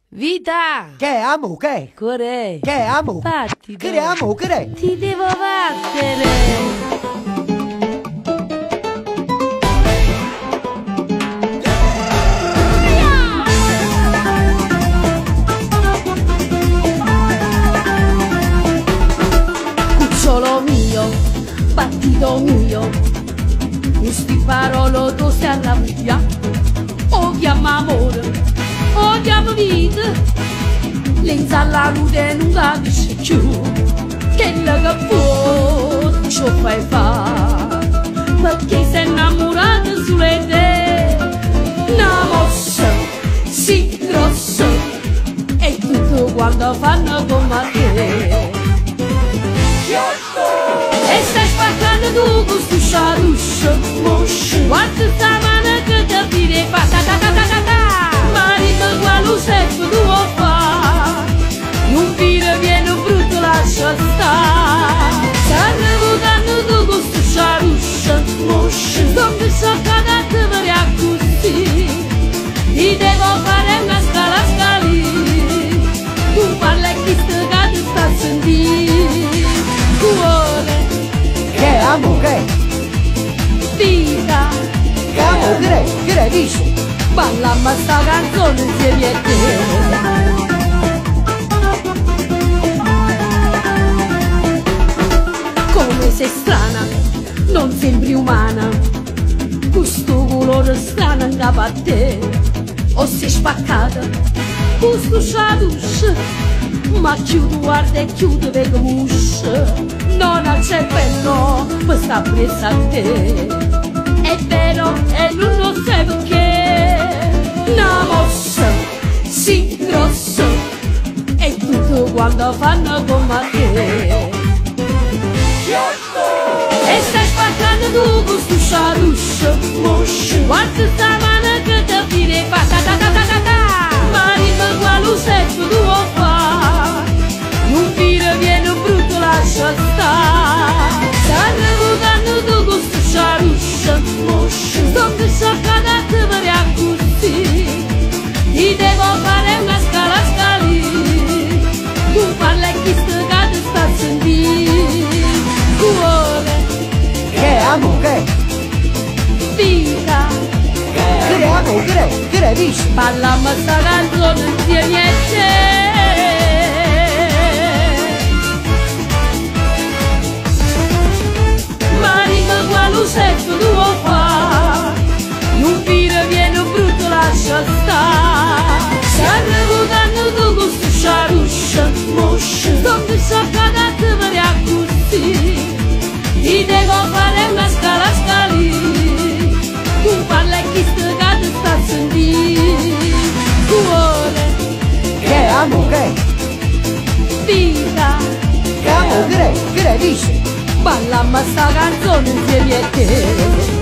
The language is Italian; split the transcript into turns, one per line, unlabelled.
Vita!
Che amo, che?
Corè!
Che amo?
Fatti!
Che amo, che?
Ti devo battere! Cucciolo mio, battito mio, questi parole tu stai arrabbiato, odiamo amore, odiamo vita, l'insalla luce non capisce più, che la che vuoi ci fai fare, perché sei innamorata sulle te, una mossa, sì grossa, e tutto quando fanno come te. E stai spaccando tu con sto sciaruscio, guarda sta mano che ti tira e fa ta ta ta ta ta ta. Marito qua lo secco tu vuoi fare, non dire viene brutto lascia stare. Stanno votando tu con sto sciaruscio, dove so cagate per così, ti devo fare una scala scalì, tu parla e chi sta che sta a sentire. Cuore,
Che amo, che?
vita,
Che amo, che dici?
ballamma sta canzone insieme a te. Come sei strana, non sembri umana, questo colore strano in capo a te. O sei spaccata, questo scialuscio, ma chiudo, guarda e chiudo, vedo musce, non al cervello, ma sta presa a te. È vero, e non lo sai perché, una mossa, sì grossa, e tutto quando fanno come te. E stai spaccando tu con sto sciaruscio, guarda sta mano che ti tira e fa ta ta ta ta ta ta. Marito qua lo secco tu vuoi fare, non dire viene brutto lascia stare. Stanno votando tu con sto sciaruscio, dove so cagate per così, ti devo fare una scala scalì, tu parla e chi sta che sta a sentire. Cuore,
Che amo, che?
vita,
Che amo, che dici?
ballamma sta canzone insieme a te. Marito qua lo secco tu vuoi fare, non dire viene brutto lascia stare. Stanno votando tu con sto sciaruscio, dove so cagate per così, ti devo fare una scala scalì, tu parla e chi sta che sta a sentire. Cuore,
Che amo, che?
vita,
Che amo, che dici?
ballamma sta canzone insieme a te.